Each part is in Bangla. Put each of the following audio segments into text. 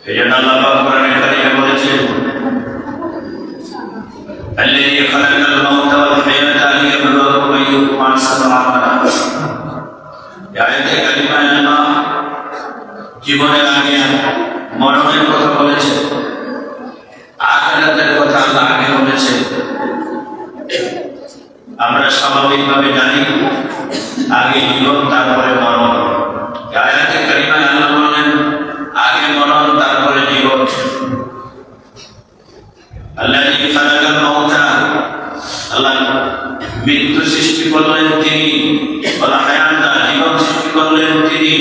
এজন্য আল্লাহ পাক কোরআনে কারিমে বলেছেন আল্লাযী খালাকাল মাউতা ওয়াল হায়াতা লিয়াবলুয়াকুম আইয়ুকুম আহসানু আমালা। এই আয়াতে কারিমায় আল্লাহ জীবনের আগে মরণের কথা বলেছে, আখিরাতের কথা আল্লাহ আগে বলেছে। আমরা স্বাভাবিকভাবে জানি আগে জীবন তারপরে মরণ। আয়াতে কারিমায় আল্লাহ বলেন আগে মরণ তারপরে জীবন। আল্লাযী খালাকাল মাউতা, আল্লাহ মৃত্যু সৃষ্টি করলেন তিনি, ওয়াল হায়াতা জীবন সৃষ্টি করলেন তিনি,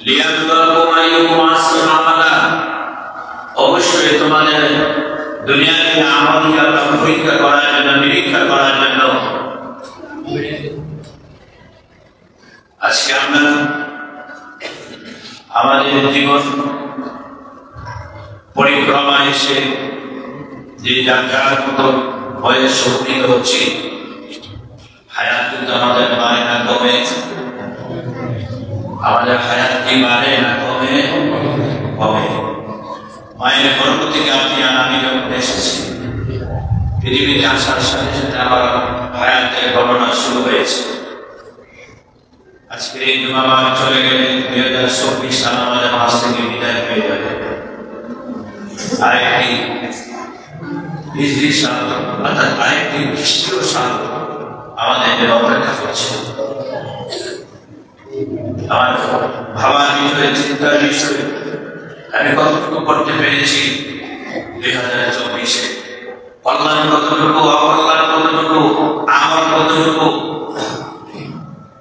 লিয়াবলুয়াকুম আইয়ুকুম আহসানু আমালা। অবশ্যই তোমাদের দুনিয়াতে আমলকে আল্লাহ পরীক্ষা করার জন্য, নিরীক্ষা করার জন্য। আজকে আমরা আমাদের জীবন পরিক্রমা এসে যে যাত্রার মতো বয়স উপনীত হচ্ছে, হায়াত কিন্তু আমাদের বাড়ে না কমে, আমাদের হায়াত কি বাড়ে না কমে? কমে। মায়ের গর্ভ থেকে আপনি আমি যখন এসেছি, পৃথিবীতে আসার সাথে সাথে আমার হায়াতের গণনা শুরু হয়েছে। আজকের এই জুমাবার চলে গেলে 2024 সাল আমাদের মাস থেকে বিদায় হয়ে যাবে। আরেকটি হিজরি সাল, অর্থাৎ আরেকটি খ্রিস্টীয় সাল আমাদের জন্য অপেক্ষা করছে। আমার ভাবার বিষয়ে, চিন্তার বিষয়ে আমি কতটুকু করতে পেরেছি 2024-এ, কল্যাণ কতটুকু, অকল্যাণ কতটুকু, আমার কতটুকু,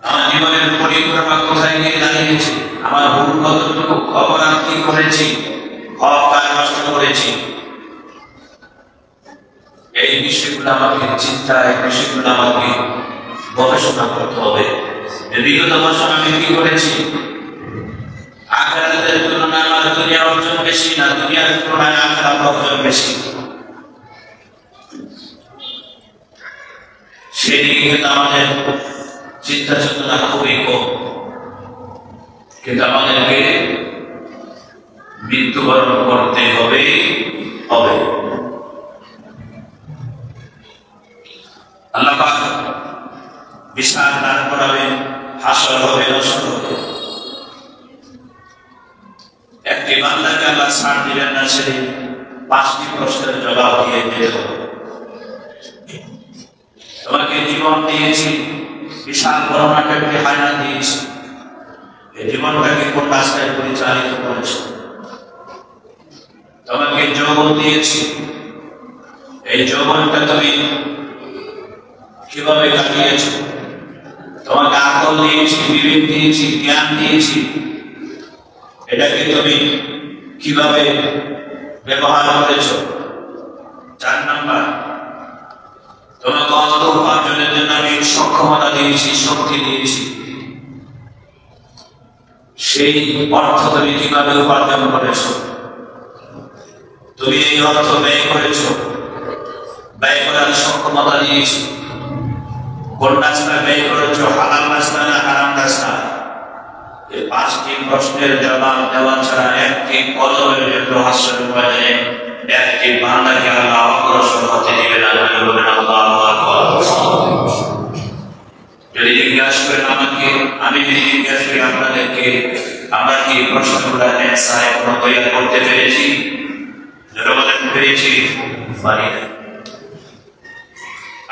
আমার জীবনের পরিক্রমা কোথায় গিয়ে দাঁড়িয়েছে, আমার ভুল কতটুকু, অপরাধ কি করেছি, হক কার নষ্ট করেছি, এই বিষয়গুলো আমাকে চিন্তা, এই বিষয়গুলো আমাকে গবেষণা করতে হবে। বিগত বছর আমি কি করেছি, আখিরাতের তুলনায় আমার দুনিয়া অর্জন বেশি না দুনিয়ার তুলনায় আখিরাত অর্জন বেশি, সেদিকে কিন্তু আমাদের চিন্তা চেতনা খুবই কম। কিন্তু আমাদেরকে মৃত্যুবরণ করতে হবে। আল্লাহ পাক বিশাল দান করাবেন, হাসর হবে, নসর হবে। একটি বান্দাকে আল্লাহ ছাড় দিলেন না, সে 5টি প্রশ্নের জবাব দিয়ে দিতে হবে। তোমাকে জীবন দিয়েছি, বিশাল বড়মাকে একটি হায়াত দিয়েছি, এই জীবনটাকে কোন রাস্তায় পরিচালিত করেছ? তোমাকে যৌবন দিয়েছি, এই যৌবনটা তুমি কিভাবে কাটিয়েছ? তোমাকে আকল দিয়েছি, বিবেক দিয়েছি, জ্ঞান দিয়েছি, এটাকে তুমি কিভাবে ব্যবহার করেছ? 4 নাম্বার, তোমাকে অর্থ উপার্জনের জন্য আমি সক্ষমতা দিয়েছি, শক্তি দিয়েছি, সেই অর্থ তুমি কিভাবে উপার্জন করেছ? তুমি এই অর্থ ব্যয় করেছ, ব্যয় করার সক্ষমতা দিয়েছি, কোন রাস্তা ব্যয় করেছ, হালাল রাস্তা না হারাম রাস্তা? এই 5টি প্রশ্নের জবাব দেওয়া ছাড়া একটি কদমের জন্য হাসরের ময়দানে একটি বান্দাকে আল্লাহ অগ্রসর হতে দিবে না। বলেন আল্লাহু আকবার। যদি জিজ্ঞাসা করেন আমাকে, আমি যদি জিজ্ঞাসা করি আপনাদেরকে, আমরা কি প্রশ্নগুলো অ্যান্সার এখনো তৈরি করতে পেরেছি? যারা বলেন পেরেছি, পারি না।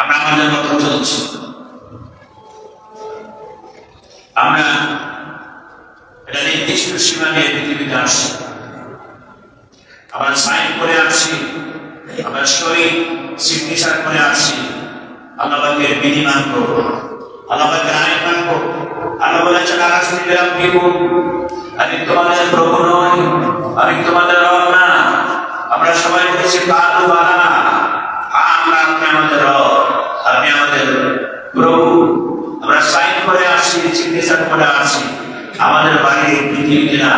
আমরা আমাদের মতো চলছি, আমরা এটা নির্দিষ্ট সীমা নিয়ে পৃথিবীতে আসছি, আমরা সাইন করে আসছি, আমরা শরীর সিগনেচার করে আসছি, আল্লাহকে বিধি মানবো, আল্লাহকে আইন মানবো। আল্লাহ বলেছেন আমি তোমাদের প্রভু নই, আমি তোমাদের রব না। আমরা সবাই বলেছি কালু বালা, আল্লাহ আপনি আমাদের রব, আপনি আমাদের প্রভু। আমরা সাইন করে আসছি, সিগনেচার করে আসছি, আমাদের বাড়ি পৃথিবীতে না,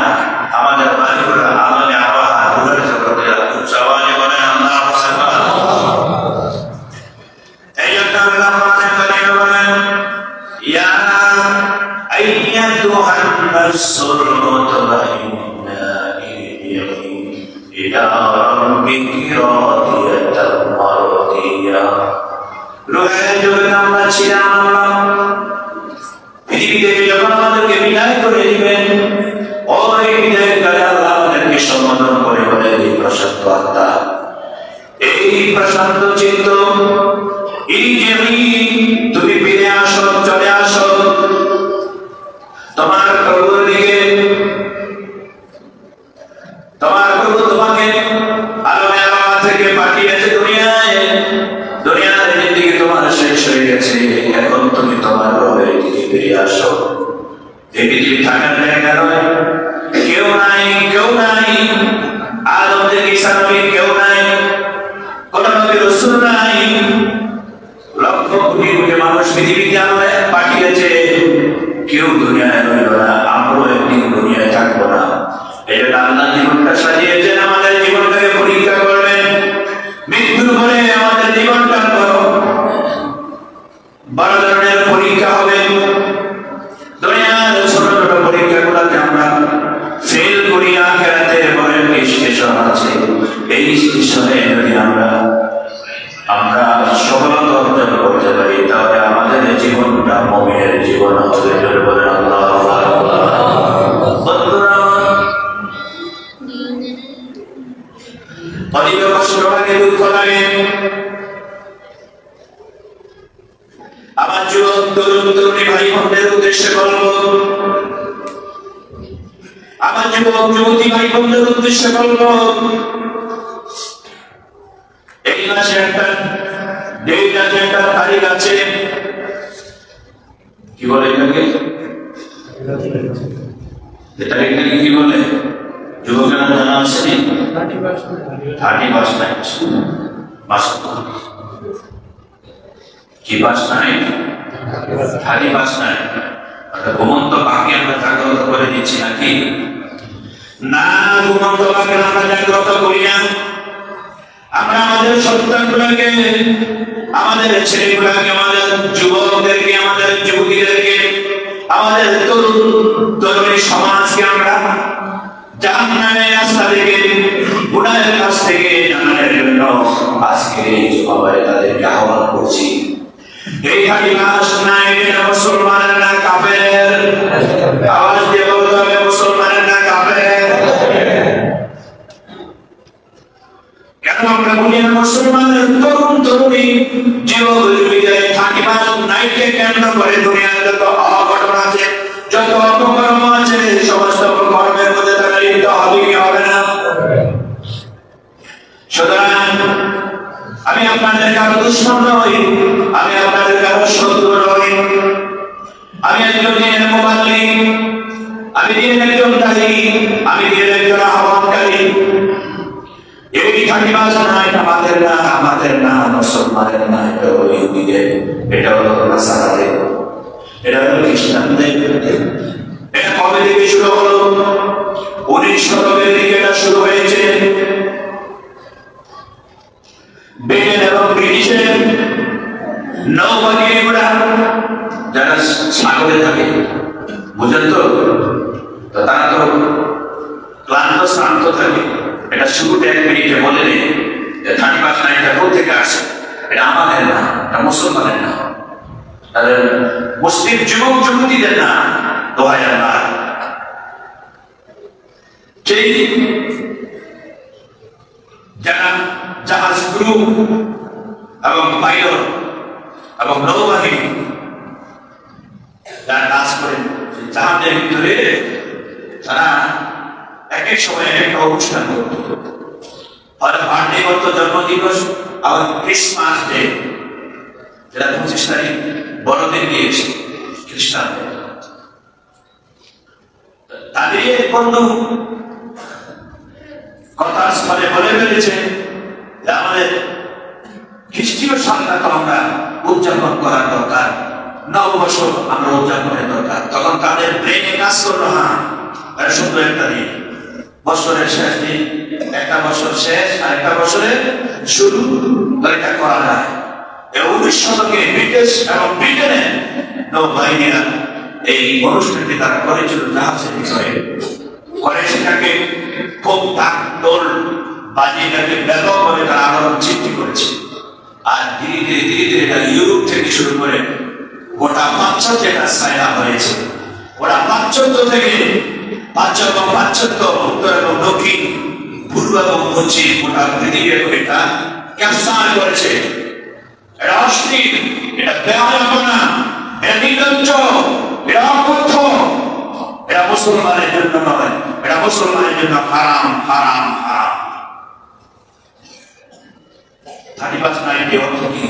আমাদের বাড়ি হলো আলাদা আবহাওয়া, দূরের জগতে। সবাই বলেন আল্লাহু আকবার। এই জন্য আল্লাহ বলেন ইয়া আইয়াতুহান নাসুল মুতমাইন্না ربك راضية مرضية রুহের জগতে আমরা ছিলাম আল্লাহ পৃথিবী থেকে যখন আমাদেরকে বিদায় করে দিবেন ওই বিদায়ের কালে আল্লাহ আমাদেরকে সম্বোধন করে বলে এই প্রশান্ত আত্মা এই প্রশান্ত চিত্ত এই যে তুমি ফিরে আসো চলে আসো তোমার প্রভুর দিকে তোমার প্রভু তোমাকে আলমে আল্লাহ থেকে পাঠিয়েছে দুনিয়ায় দুনিয়ার জিন্দেগি তোমার শেষ হয়ে গেছে এখন তুমি তোমার রবের দিকে ফিরে আসো এই পৃথিবী থাকার জায়গা নয় কেউ নাই আদম থেকে ঈসা নবী কেউ নাই কোন নবী রাসূল নাই লক্ষ কোটি কোটি মানুষ পৃথিবীতে আল্লাহ পাঠিয়েছে কেউ দুনিয়ায় রইল না আমরাও একদিন দুনিয়ায় থাকবো না এই জন্য আল্লাহ জীবনটা সাজিয়েছেন আমাদের জীবনটাকে পরীক্ষা করবেন মৃত্যুর পরে আমাদের জীবনটা বড় ধরনের পরীক্ষা হবে দুনিয়ার ছোট ছোট পরীক্ষাগুলোকে আমরা ফেল করি আখিরাতে বড় স্টেশন আছে এই স্টেশনে যদি আমরা সফলতা অর্জন করতে পারি তাহলে আমাদের জীবনটা মুমিনের জীবন হবে জোরে বলেন আল্লাহু আকবার বন্ধুরা অনেক কষ্ট লাগে দুঃখ লাগে আমার যুবক তরুণ তরুণী ভাই বোনদের উদ্দেশ্যে বলবো আমার যুবক যুবতী ভাই বোনদের উদ্দেশ্যে বলবো এই মাসে একটা ডেট আছে একটা তারিখ আছে কি বলে এটাকে তারিখটাকে কি বলে যুবকেরা জানা আছে নি 31 নাইট মাস কি বাস নাই 31 নাইট ঘুমন্ত বাকি আমরা জাগ্রত করে দিচ্ছি নাকি না ঘুমন্ত বাকি আমরা জাগ্রত করি না আমরা আমাদের সন্তানগুলোকে আমাদের ছেলেগুলোকে আমাদের যুবকদেরকে আমাদের যুবতীদেরকে আমাদের তরুণ তরুণী সমাজকে আমরা জাহান্নামের রাস্তা থেকে গুনাহের কাছ থেকে জানানোর জন্য আজকে এই সভায় তাদেরকে আহ্বান করছি এই খালি লাশ নাই এটা মুসলমানের না কাফের আওয়াজ দিয়ে বলতে হবে মুসলমানের না কাফের কেন আমরা বলি না মুসলমানের তরুণ তরুণী যুবক যুবতীদের 31 নাইটকে কেন্দ্র করে দুনিয়ার যত অঘটন আছে যত অপকর্ম আছে সমস্ত কর্মের মধ্যে তারা লিপ্ত হবে কি হবে না সুতরাং আমি আপনাদের কারো দুশ্মন নই আমি আপনাদের কারো শত্রু নই আমি একজন দিনের মুবাল্লিগ আমি দিনের একজন দায়ী আমি দিনের একজন আহ্বানকারী এই 31 নাইট আমাদের না মুসলমানের না এটা হলো ইহুদিদের এটা হলো নাসারাদের এটা হলো খ্রিস্টানদের এটা কবে থেকে শুরু হলো 19 শতকের দিকে এটা শুরু হয়েছে ব্রিটেন এবং ব্রিটিশের নৌবাহিনীগুলা যারা সাগরে থাকে বুঝেন তো তারা তো ক্লান্ত শ্রান্ত থাকে এটা শুরুতে 1 মিনিটে বলে নেই 31 নাইটটা কোথেকে আসে এটা আমাদের না এটা মুসলমানের না তাদের মুসলিম যুবক যুবতীদের না দোহাই আল্লাহ সেই যারা জাহাজ ক্রু এবং পাইলট এবং নৌবাহিনী যারা কাজ করেন জাহাজের ভিতরে তারা এক এক সময় একটা অনুষ্ঠান করত হয়তো বার্থডে করতো জন্মদিবস আবার ক্রিসমাস ডে যেটা 25 তারিখ বড়দিন দিয়েছে খ্রিস্টানদের তাদের বন্ধু কথার স্থলে বলে ফেলেছে যে আমাদের খ্রিস্টীয় সালটা তো আমরা উদযাপন করার দরকার নববর্ষ আমরা উদযাপনের দরকার তখন তাদের ব্রেনে কাজ করলো হ্যাঁ সুন্দর একটা দিন বছরের শেষ দিন একটা বছর শেষ আর একটা বছরের শুরু এটা করা যায় 19 শতকে ব্রিটিশ এবং ব্রিটেনের নৌবাহিনীরা এই অনুষ্ঠানটি তারা করেছিল জাহাজের বিষয়ে করে সেটাকে খুব ঢাকঢোল বাজিটাকে ব্যাপকভাবে তারা আলোড়ন সৃষ্টি করেছে। আর ধীরে ধীরে ধীরে ধীরে এটা ইউরোপ থেকে শুরু করে গোটা পাশ্চাত্য এটা ছায়া হয়েছে। ওরা পাশ্চাত্য থেকে পাশ্চাত্য উত্তর এবং দক্ষিণ পূর্ব এবং পশ্চিম গোটা পৃথিবীর এটা ক্যাপচার করেছে। এটা অশ্লীল, এটা বেহায়াপনা, এটা নির্লজ্জ, এটা অকথ্য, এটা মুসলমানের জন্য নয়, এটা মুসলমানের জন্য হারাম হারাম হারাম। 35 অর্থ কি?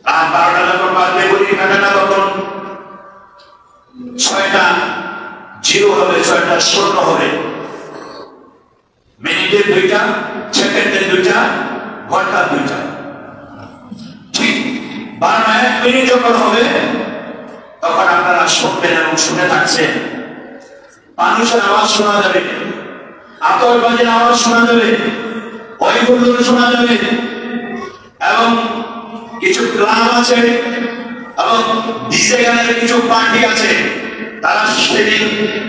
রাত 12টা যখন বাজবে বলি কাটাটা তখন 6টা জিরো হবে, 6টা শূন্য হবে। মিনিটের 2টা, সেকেন্ডের 2টা, ঘন্টার 2টা। ঠিক 12:01 মিনিট যখন হবে তখন আপনারা শুনবেন এবং শুনে থাকছেন। মানুষের আওয়াজ শোনা যাবে, আতশবাজির আওয়াজ শোনা যাবে, ওইগুলো শোনা যাবে। এবং কিছু ক্লাব আছে এবং ডিজে গানের কিছু পার্টি আছে, তারা সেদিন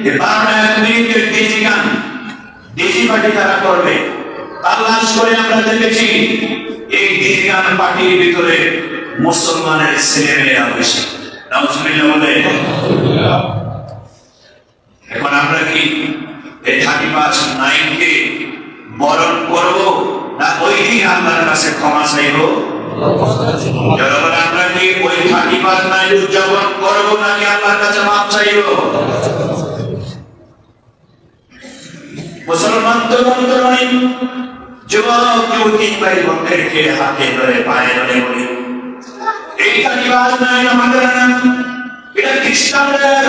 12:01 মিনিটের ডিজি গান, ডিজি পার্টি তারা করবে। তালাশ করে আমরা দেখেছি এই ডিজি গান পার্টির ভিতরে মুসলমানের ছেলেমেয়েরা বেশি। নাউজুবিল্লাহ বলে। এখন আমরা কি এই 35-9 বরণ করবো না ওই দিন আল্লাহর কাছে ক্ষমা চাইবো? আমরা কি ওই 35-9 উদযাপন করবো নাকি আল্লাহর কাছে মাপ চাইবো? মুসলমান তরুণ তরুণী যুবক যুবতী ভাই বোনদেরকে হাতে ধরে পায়ে ধরে বলি, এই 35-9 আমাদের না, এটা খ্রিস্টানদের,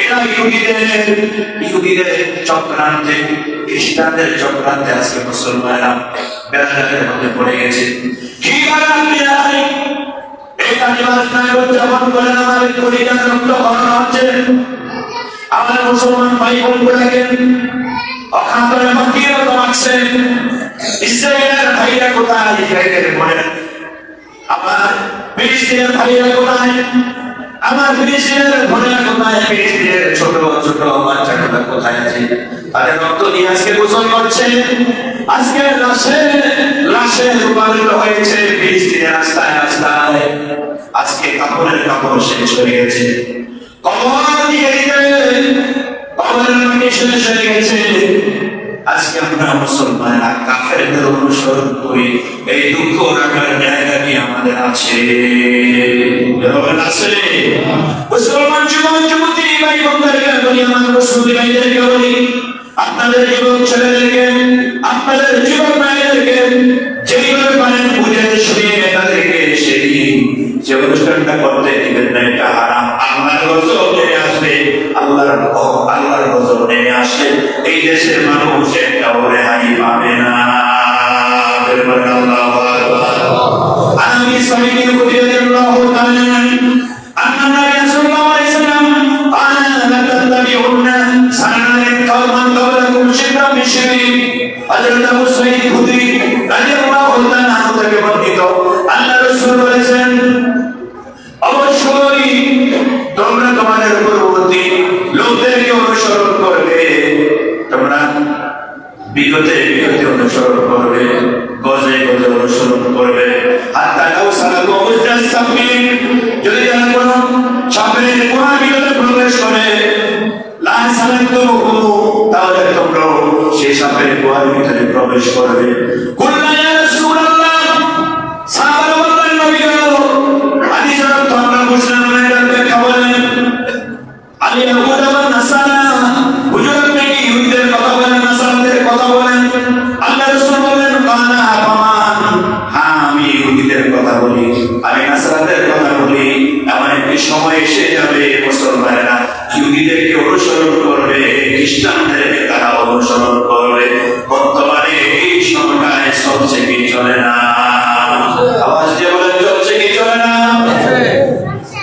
এটা ইহুদিদের চক্রান্তে, খ্রিস্টানদের চক্রান্তে আজকে মুসলমানরা বেড়াদের মধ্যে পড়ে গেছে। কি আপনি এই 35-9 উদযাপন করেন, আমাদের পরিবার রক্তকরণ হচ্ছে, আমার মুসলমান ভাই বোনগুলোকে অখান্তরে মাটির মতো মারছে। ইসরায়েলের ভাইরা কোথায়? ইসরায়েলের মনে আমার ফিলিস্তিনের ভাইরা কোথায়? আমার ফিলিস্তিনের বোনেরা কোথায়? ফিলিস্তিনের ছোট ছোট বাচ্চাগুলো কোথায় আছে? তাদের রক্ত দিয়ে আজকে গোসল করছে, আজকে লাশে রূপান্তরিত হয়েছে ফিলিস্তিনের রাস্তায় রাস্তায়। আজকে কাপড়ের কাপড় শেষ হয়ে গেছে, কবর দিয়ে দিতে কবরের মাটি শেষ হয়ে গেছে। আজকে আমরা মুসলমানরা কাফেরদের অনুসরণ করি, এই দুঃখ রাখার জায়গা কি আমাদের আছে? মুসলমান যুবক যুবতী ভাই বোনদেরকে বলি, আমার মুসলিম ভাইদেরকে বলি, আপনাদের যুবক ছেলেদেরকে, আপনাদের যুবক ভাইদেরকে যেইভাবে পারেন বুঝে শুনিয়ে তাদেরকে সেই যে অনুষ্ঠানটা করতে দিবেন না, এটা হারাম। আল্লাহর গজব নেমে আসবে, আল্লাহর গজব নেমে আসলে এই দেশের মানুষ একটাও রেহাই পাবে না। আল্লাহু আকবার। আমি সাইয়্যিদ রাদিয়াল্লাহু তাআলা আন্না নবী সাল্লাল্লাহু আলাইহি ওয়াসাল্লাম আনা লা তাত্তাবিউন্না সানানাল কওমান ক্বাবলাকুম শিবরাম বিশিবরিন। হযরত আবু সাঈদ খুদরি রাদিয়াল্লাহু তাআলা থেকে বর্ণিত, আল্লাহ রাসূল বলেছেন, অবশ্যই তোমরা তোমাদের পূর্ববর্তী লোকদেরকে অনুসরণ করবে, তোমরা বিগতে অনুসরণ করবে, গজে গজে অনুসরণ করবে। যদি তারা কোন সাপের কোনার ভিতরে প্রবেশ করে, তাহলে তোমরা সেই সাপের কোনার ভিতরে প্রবেশ করবে। সময় এসে যাবে মুসলমানেরা ইহুদিদেরকে অনুসরণ করবে, খ্রিস্টানদেরকে তারা অনুসরণ করবে। বর্তমানে এই সময়টায় চলছে কি চলে না? আওয়াজ দিয়ে বলেন, চলছে কি চলে না?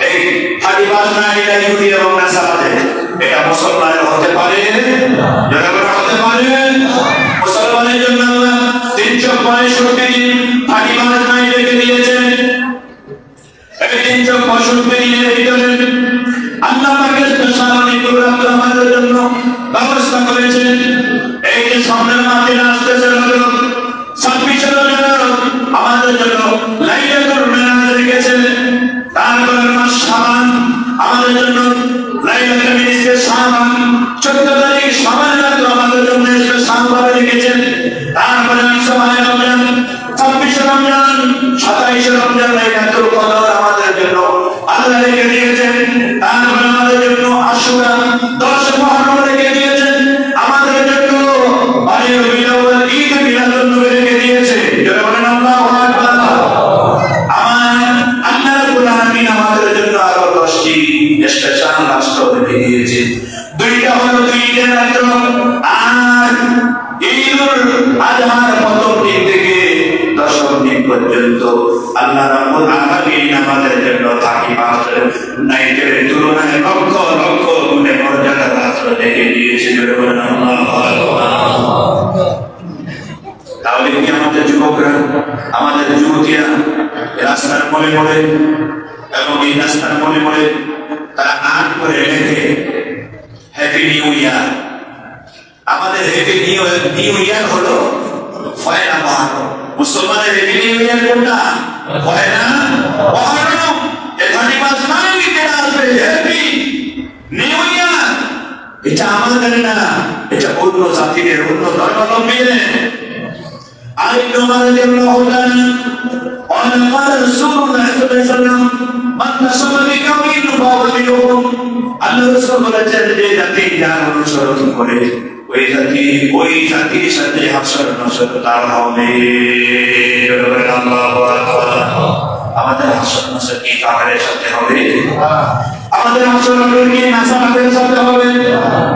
এই 35-9 ইহুদি এবং নাসারাদের, এটা মুসলমানের হতে পারে? যারা হতে পারে? মুসলমানের জন্য 365 দিন 35-9 রেখে দিয়েছেন। এই 365 দিনের ভিতরে আল্লাহ পাকের স্পেশাল অনেক আমাদের জন্য ব্যবস্থা করেছেন। এই যে সামনের মাঠে তারিখে শাবান, 14 তারিখ শাবানের রাত আমাদের জন্য স্পেশাল ভাবে রেখেছেন। তারপরে 8 রমজান, 26 রমজান, 27 রমজান লাইলাতুল কদর আমাদের জন্য আল্লাহ রেখে দিয়েছেন। তারপরে আমাদের জন্য আশুরা, 10 মুহররম রেখে দিয়েছেন আমাদের জন্য। 12 রবিউল আউয়াল ঈদ মিলাদুন নবী রেখে দিয়েছে। যারা বলেন আল্লাহু আকবার। আমার আল্লাহ রাব্বুল আলামিন আমাদের জন্য আরো 10টি স্পেশাল রাষ্ট্র রেখে দিয়েছে। দুইটা হলো 2 ঈদের রাত্র, আর ঈদুল আজহার প্রথম দিন থেকে 10ম দিন পর্যন্ত আল্লাহ রাব্বুল আলামিন আমাদের জন্য 31 নাইটের তুলনায় লক্ষ লক্ষ গুণে মর্যাদা রাষ্ট্র রেখে দিয়েছে। যারা বলেন আল্লাহু আকবার। তাহলে কি আমাদের যুবকরা, আমাদের যুবতীরা রাস্তার মোড়ে মোড়ে এবং এই রাস্তার মোড়ে মোড়ে তারা আর্ট করে লেখে হ্যাপি নিউ ইয়ার। আমাদের হ্যাপি নিউ ইয়ার হলো পয়লা মুহররম। মুসলমানের হ্যাপি নিউ ইয়ার কোনটা? পয়লা মুহররম। এখানে মাস নাই যেটা আসবে হ্যাপি নিউ ইয়ার, এটা আমাদের না, এটা অন্য জাতিদের, অন্য ধর্মাবলম্বীদের। عليك رضي الله عنه قال قال رسول الله صلى الله عليه وسلم من نصب بقوم فهو منهم। আল্লাহ রাসূল বলেছেন যে জাতি যার অনুসরণ করে ওই জাতির সাথে হাসর নাসর তার হবে। আল্লাহু আকবার। আমাদের হাসর নাসর কি কাফেরের সাথে হবে? আমাদের হাসর নাসর কি নাসারাদের সাথে হবে?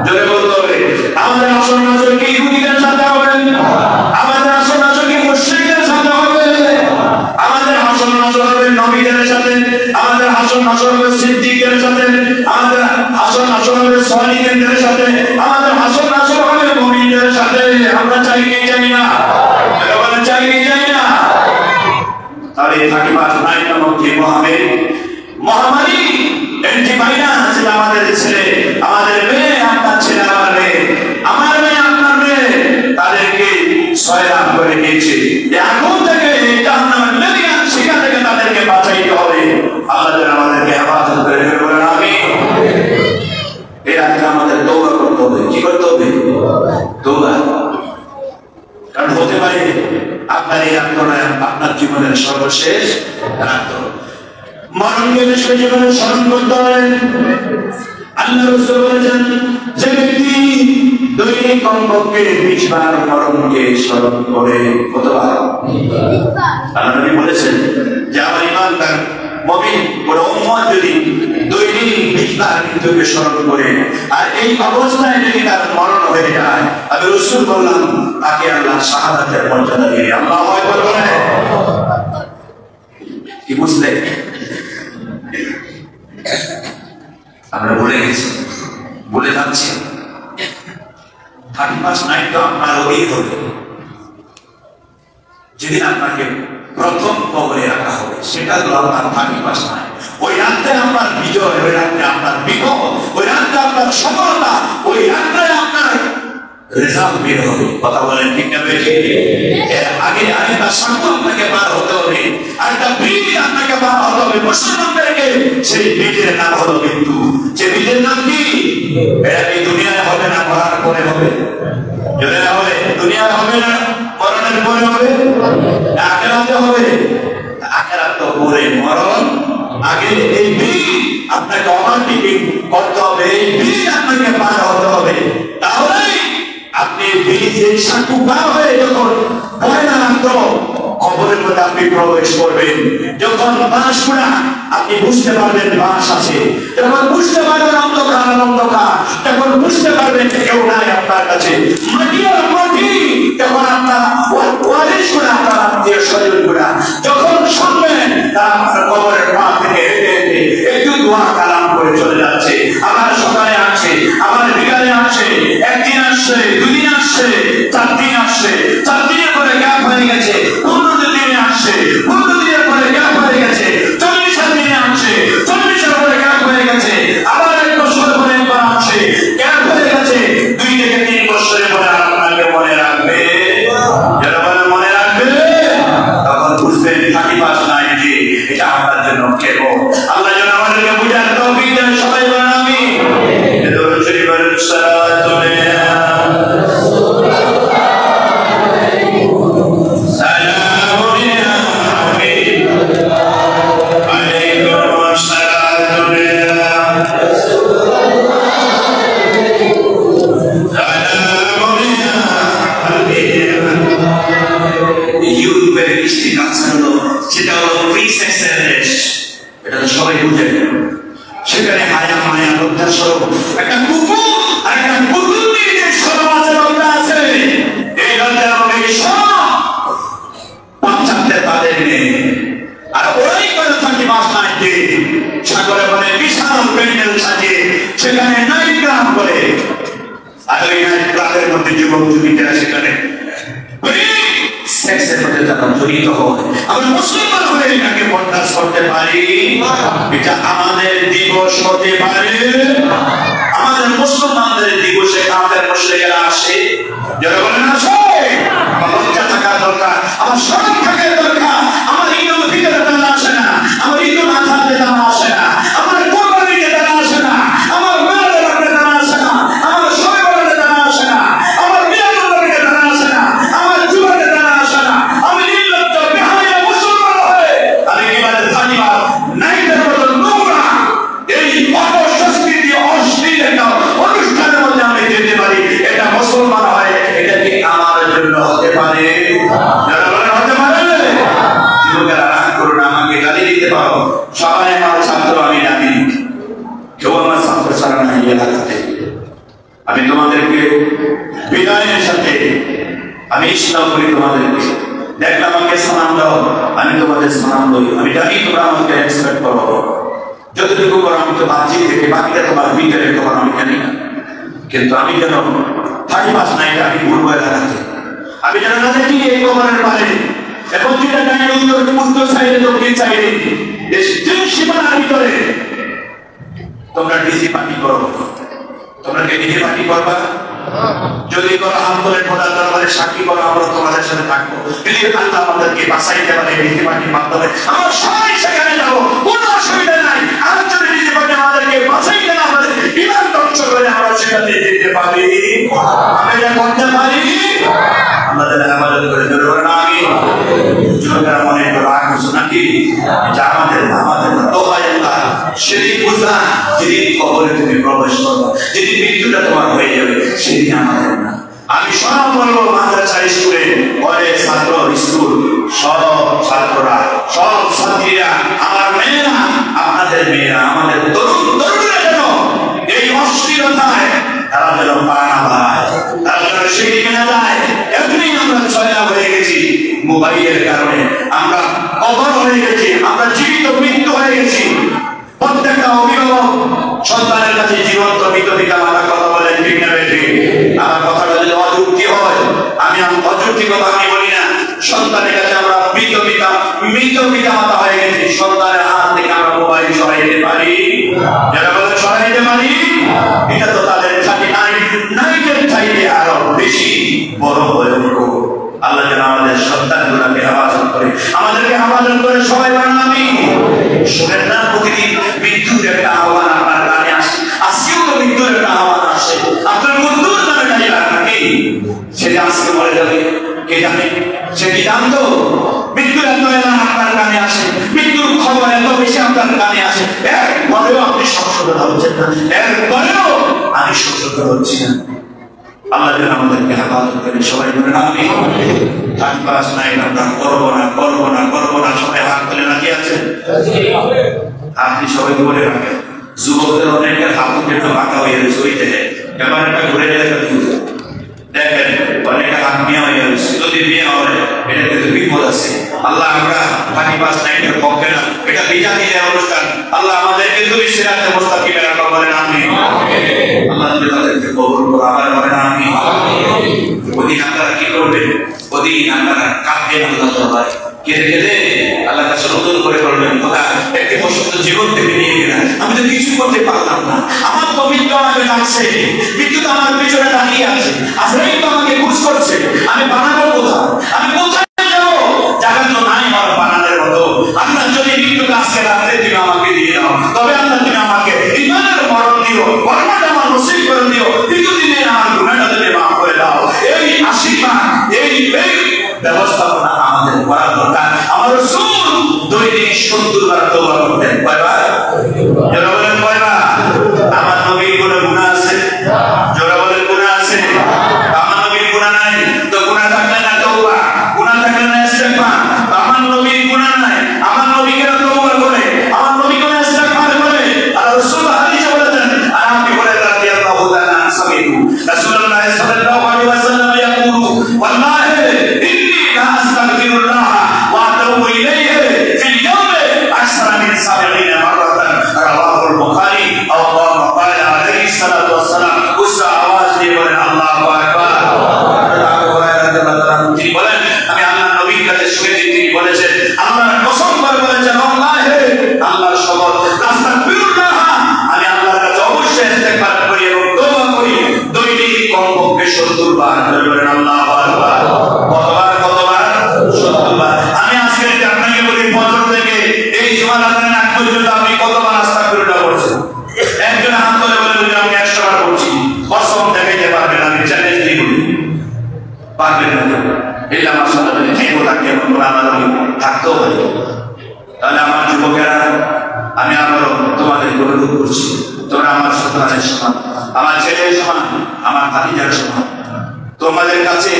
জোরে বলতে হবে। আমাদের হাসর নাসর কি ইহুদিদের সাথে হবে? আমাদের হাসর নাসর কি মুশরিকদের সাথে হবে? আমাদের হাসর নাসর হবে নবীদের সাথে, আমাদের হাসর নাসর হবে সিদ্দিকদের সাথে, আমাদের হাসর নাসর হবে সালিহিনদের সাথে, আমাদের হাসর নাসর হবে মুমিনদের সাথে। আমরা চাই কি চাই না? আমরা চাই কি চাই না? তাহলে 31 নাইট নামক যে মহামারী অ্যান্টিভাইরাস, আমাদের ছেলে, আমাদের মেয়ে, আপনার ছেলে, আমার মেয়ে, আমার মেয়ে, আপনার মেয়ে, তাদেরকে সয়লাভ করে নিয়েছে। এখন থেকে জাহান্নামের লেলিয়ান শিখা থেকে তাদেরকে বাঁচাইতে হবে। আল্লাহ যেন আমাদেরকে হেফাজত করে বলেন আমিন। এর আগে আমাদের তওবা করতে হবে। কি করতে হবে? তওবা। কারণ হতে পারে আপনার এই আত্মনয় আপনার জীবনের সর্বশেষ রাত্র। মরণকে বেশি জীবনে স্মরণ করতে হবে। আল্লাহ রাসূল বলেছেন যে ব্যক্তি দৈনিক কমপক্ষে 20 বার মরণকে স্মরণ করে, কতবার? আল্লাহ নবী বলেছেন যে আমার ঈমানদার মুমিন কোন উম্মত যদি দৈনিক 20 বার মৃত্যুকে স্মরণ করে আর এই অবস্থায় যদি তার মরণ হয়ে যায়, আমি রাসূল বললাম তাকে আল্লাহ শাহাদাতের মর্যাদা দিবে। আল্লাহু আকবার বলেন। কি বুঝলে? আমরা বলে গেছি, বলে যাচ্ছি 31 নাইট তো আপনার ওই হবে যেদিন আপনাকে প্রথম কবরে রাখা হবে, সেটা হলো আপনার 31 নাইট। ওই রাতে আপনার বিজয়, ওই রাতে আপনার বিজয়, ওই রাতে আপনার সফলতা, ওই রাতে আপনার রেজাল্ট বের হবে। কথা বলেন ঠিক না বেশি? এর আগে আরেকটা সাক্ষ্য আপনাকে পার হতে হবে, আরেকটা ব্রিজ আপনাকে পার হতে হবে মুসলমানদেরকে। সেই ব্রিজের নাম হলো মৃত্যু। যে ব্রিজের নাম কি? এটা এই দুনিয়ায় হবে না, মরার পরে হবে। যদি না হবে, দুনিয়ায় হবে না, মরণের পরে হবে, আখিরাতে হবে। আখিরাত তো পরে, মরণ আগে। এই ব্রিজ আপনাকে ওভারটেকিং করতে হবে, এই ব্রিজ আপনাকে পার হতে হবে। তাহলে আপনি ব্রিজের সাঁকু পার হয়ে যখন পয়লা রাত্র কবরের মধ্যে আপনি প্রবেশ করবেন, যখন বাঁশ পুরা আপনি বুঝতে পারবেন বাঁশ আছে, যখন বুঝতে পারবেন অন্ধকার অন্ধকার, তখন বুঝতে পারবেন কেউ নাই আপনার কাছে, মাটি আর মাটি, তখন আপনার ওয়ারিশ গুলা, আপনার আত্মীয় স্বজন গুলা যখন শুনবেন তারা আপনার কবরের পা থেকে হেঁটে হেঁটে একটু দোয়া কালাম করে চলে যাচ্ছে। আমার সকালে আসছে, আমার বিকালে আসছে, একদিন আসছে, 2 দিন আসছে, 4 দিন আসছে, 4 দিনের পরে গ্যাপ হয়ে গেছে, 15 দিনে আসছে, 15 দিনের পরে গ্যাপ হয়ে গেছে, 40 দিনে আসছে, 40 পরে গ্যাপ হয়ে গেছে, আবার 1 বছর পরে একবার আসছে, গ্যাপ হয়ে গেছে, 2 থেকে 3 বছরের পরে আপনাকে মনে রাখবে। যারা বলে মনে রাখবে, তখন বুঝবেন 31 নাই যে এটা আপনার জন্য কেবল। আল্লাহ যেন আমাদেরকে বুঝার তৌফিক দেন। সবাই বলেন আমিন। অতিক্রম করে আর ওই ক্লাবের মধ্যে যুবক যুবতীরা সেখানে সেক্সের মধ্যে যারা জড়িত হয়, আমরা মুসলমান হয়ে এটাকে বরদাস্ত করতে পারি? এটা আমাদের দিবস হতে পারে? আমাদের মুসলমানদের দিবসে কাফের মুশরিকরা আসে, যারা বলেন আসে, আমার লজ্জা থাকা দরকার, আমার শরম থাকা দরকার, আমার ঈদের ভিতরে তারা আসে না, আমার ঈদ মাথাতে তারা আসে না, আমার কোরবানিতে তারা আসে না, আমার মেয়েদের রাখতে তারা আসে না, আমার সবাই বলতে তারা আসে না, আমার বিয়াদের রাখতে তারা আসে না, আমার যুবকে তারা আসে না। আমি নির্লজ্জ বেহায়া মুসলমান হয়ে আমি কিভাবে জানিবার নাইটের মতো নোংরা এই অপসংস্কৃতি অশ্লীল একটা অনুষ্ঠানের মধ্যে আমি যেতে পারি? এটা মুসলমান হয়, এটা কি আমার জন্য হতে পারে? যারা বলেন হতে পারে, যুবকেরা রাগ করুন, আমাকে গালি দিতে পারো, সবাই আমার ছাত্র, আমি জানি কেউ আমার ছাত্র ছাড়া নাই এলাকাতে। আমি তোমাদেরকে বিদায়ের সাথে আমি ইসলাম করি, তোমাদেরকে দেখলে আমাকে সালাম দাও, আমি তোমাদের সালাম দিই। আমি জানি তোমরা আমাকে রেসপেক্ট করো, যতটুকু করো আমি তো বাঁচিয়ে থেকে বাকিটা তোমার ভিতরে তোমার আমি জানি না। কিন্তু আমি যেন 31 নাইট আমি ঘুরবো এলাকাতে, আমি যেন না দেখি এই কবরের পারে এবং যেটা জানি উত্তর সাইডে দক্ষিণ সাইডে সীমানার ভিতরে তোমরা ডিজি পার্টি করো। তোমরা কি ডিজি পার্টি করবা? যদি করো হাত তুলে খোদার দরবারে সাক্ষী করো, আমরা তোমাদের সাথে থাকবো। যদি আল্লাহ আমাদেরকে বাঁচাইতে পারে ডিজি পার্টির মাধ্যমে, আমরা সবাই সেখানে যাবো, কোনো অসুবিধা নাই। আর যদি ডিজি পার্টি আমাদেরকে বাঁচাইতে না পারে, বিমান ধ্বংস করে আমরা সেখানে যেতে পারি, আমরা এটা করতে পারি। আমাদের আমাদের করে ধরে বলেন আমি যুবকেরা মনে একটু রাগ করছো নাকি? এটা আমাদের দোহাই আল্লাহ, সেদিন বুঝলা যেদিন কবরে তুমি প্রবেশ করবা, যেদিন মৃত্যুটা তোমার হয়ে যাবে, সেদিন আমাদের না। আমি সব বলবো মাদ্রাসা স্কুলে কলেজ ছাত্র স্কুল সব ছাত্ররা সব ছাত্রীরা আমার মেয়েরা আপনাদের মেয়েরা আমাদের তরুণরা যেন এই অশ্লীলতায় তারা যেন পা না পায়, তারা যেন সেদিকে না যায়। এমনি আমরা ছয়লা হয়ে গেছি মোবাইলের কারণে, আমরা অবর হয়ে গেছি, আমরা জীবিত মৃত্যু হয়ে গেছি। প্রত্যেকটা অভিভাবক সন্তানের কাছে জীবন্ত মৃত পিতা মাতা কথা বলেন, ঠিক না বেশি? আমার কথাটা যদি অযুক্তি হয়, আমি অযুক্তি কথা আমি বলি না। সন্তানের কাছে আমরা মৃত পিতা মাতা হয়ে গেছি, সন্তানের হাত থেকে আমরা মোবাইল সরাইতে পারি? যারা বলে সরাইতে পারি, এটা তো তাদের খালি নাইটের চাইতে আরো বেশি বড় হয়ে উঠবো। আল্লাহ যেন আমাদের সন্তানগুলোকে হেফাজত করে, আমাদেরকে হেফাজত করে, সবাই বলেন আমিন। শুনেন না, প্রতিদিন মৃত্যুর একটা আহ্বান আপনার কানে আসে, আজকেও তো মৃত্যুর একটা আহ্বান আসে। আপনার মৃত্যুর নামে ডাইলাম নাকি? সে যে আজকে মরে যাবে কে জানে? সে কি জানতো? মৃত্যুর এত এলান আপনার কানে আসে, মৃত্যুর খবর এত বেশি আপনার কানে আসে, এরপরেও আপনি সংশোধন হচ্ছেন না, এরপরেও আমি সংশোধন হচ্ছি না। আল্লাহ যেন আমাদেরকে হেফাজত করে, সবাই বলেন আমিন। 31 নাইট আমরা করবো না, সবাই হাত তুলে রাখি আছেন? আপনি সবাই বলে রাখেন। যুবকদের অনেকের হাত একটু বাঁকা হয়ে রয়েছে, ওই দেখে এবার একটা ঘুরে দেখেন অনেকে হাত নিয়ে হয়ে রয়েছে। যদি নিয়ে হয় এটা কিন্তু বিপদ আছে। আল্লাহ আমরা 31 নাইটের পক্ষে না, এটা বিজাতির অনুষ্ঠান। আল্লাহ আমাদেরকে তুমি সিরাতে মুস্তাকিমের আলো বলেন আমিন। আল্লাহ তুমি তাদেরকে কবুল করো, আবার বলেন আমিন। ওদিন আপনারা কি করবেন? ওদিন আপনারা কাঁদবেন আল্লাহ দরবারে, কেঁদে কেঁদে আল্লাহ কাছে নতুন করে বলবেন, খোদা একটি বসন্ত জীবন থেকে নিয়ে গেলেন, আমি তো কিছু করতে পারলাম না, আমার তো মৃত্যু আমাকে ডাকছে, মৃত্যু তো আমার পিছনে দাঁড়িয়ে আছে, আজরাইল তো আমাকে খুশ করছে, আমি বানাবো কোথায়? আমি কোথায় যাবো? জায়গা তো নাই আমার বানানোর মতো। আল্লাহ যদি মৃত্যুটা আজকে রাত্রে তুমি আমাকে দিয়ে দাও, তবে আল্লাহ তুমি আমাকে ইমানের মরণ দিও, কর্মটা আমার নসিব করে দিও, দীর্ঘদিনে আমার গুনাহটা তুমি মাফ করে দাও। এই আশীর্বাদ, এই ব্যবস্থাপনা আমাদের করা দরকার। আমার রাসূল দৈনিক 70 বার তওবা করতেন। কয়বার? যারা বলেন কয়বার? আমার নবীর কোনো গুনাহ আছে? যারা বলেন গুনাহ আছে? আমার নবীর গুনাহ নাই, তো গুনাহ থাকলে না তওবা, গুনাহ থাকলে না ইস্তেগফার। আমার নবীর গুনাহ নাই, আমার নবী কেন তওবা করে? আমার নবী কেন ইস্তেগফার করে? আর রাসূল হাদিসে বলেছেন, আবু হুরায়রা রাদিয়াল্লাহু তাআলা আনহু সামিতু রাসূলুল্লাহ সাল্লাল্লাহু আলাইহি ওয়াসাল্লাম ইয়াকুলু ওয়াল্লাহি ইন্নী লা আস্তাগফিরুল্লাহ ওয়া আতুবু ইলাইহি ফিল ইয়াওমি আকসারা মিন 70 মাররাতান রাওয়াহুল বুখারী আও ক্বালা আলাইহি সাল্লাতু ওয়াস তিনি বলেন আমি আল্লাহ নবীর কাছে শুনেছি তিনি বলেছেন আল্লাহর কসম করে বলেছেন আল্লাহে আল্লাহর শপথ আস্তাগফিরুল্লাহ আমি আল্লাহর কাছে অবশ্যই ইস্তেগফার করি এবং তওবা করি দৈনিক কমপক্ষে 70 বার বলেন আল্লাহু আকবার কতবার 70 বার আমি আজকে যদি আপনাকে বলি ফজর থেকে এই জুমার আজানের আগ পর্যন্ত আপনি কতবার আস্তাগফিরুল্লাহ করছেন একজন হাত তুলে বলে যদি আমি 100 বার করছি কসম দেখাইতে পারবেন আমি চ্যালেঞ্জ দিই পারবেন না ইল্লা মাশাআল্লাহ জীবনটাকে আমাদের থাকতেও হবে তাহলে আমার যুবকেরা আমি আবারও তোমাদের অনুরোধ করছি তোমরা আমার সন্তানের সমান আমার ছেলের সমান আমার ভাতিজার সমান তোমাদের কাছে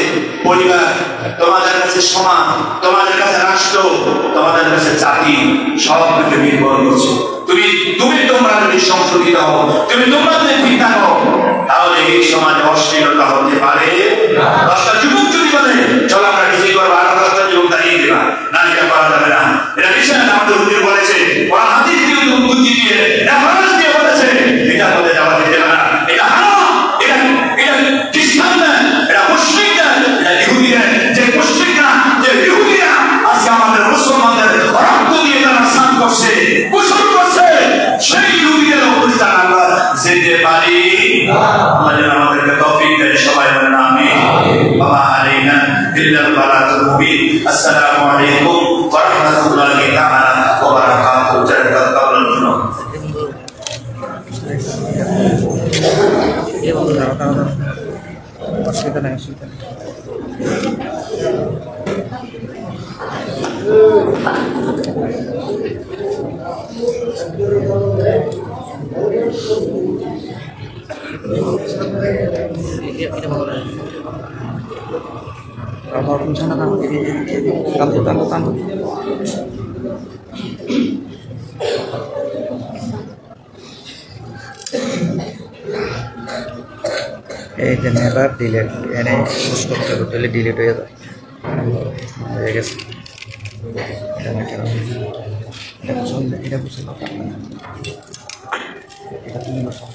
পরিবার তোমাদের কাছে সমাজ তোমাদের কাছে রাষ্ট্র তোমাদের কাছে জাতি সব কিছু নির্ভর করছে তোমরা যদি সংশোধিত হও তোমরা যদি ঠিক থাকো তাহলে এই সমাজে অশ্লীলতা হতে পারে না 10টা যুবক যদি বলে চল আমরা কিছু করবো আর 10টা যুবক দাঁড়িয়ে দেবা না এটা করা যাবে না এটা বিষয় আমাদের হুজুর বলেছে ওরা হাদিস দিয়ে বুদ্ধি দিয়ে রেফারেন্স দিয়ে বলেছে এটা বলে যাওয়া যেতে না এটা হারাম এটা খ্রিস্টান না এটা মুশরিক না এটা ইহুদিরা যে মুশরিকরা যে ইহুদিরা আজকে আমাদের মুসলমানদের রক্ত দিয়ে তারা স্নান করছে গোসল করছে সেই ইহুদিদের অবস্থা আমরা যেতে পারি আল্লাহ যেন আমাদেরকে তৌফিক দেয় সবাই বলেন আমিন বাবা আলাইনা ইল্লাল বালাতুল মুবিন আসসালামু আলাইকুম ওয়া রাহমাতুল্লাহি তাআলা ওয়া বারাকাতুহু জাযাকাল্লাহু খাইরান অসুবিধা নাই এই যে নেভার ডিলেট এনে পোস্ট করতে হবে ডিলেট হয়ে যায় হয়ে গেছে এটা বুঝুন এটা তুমি বসো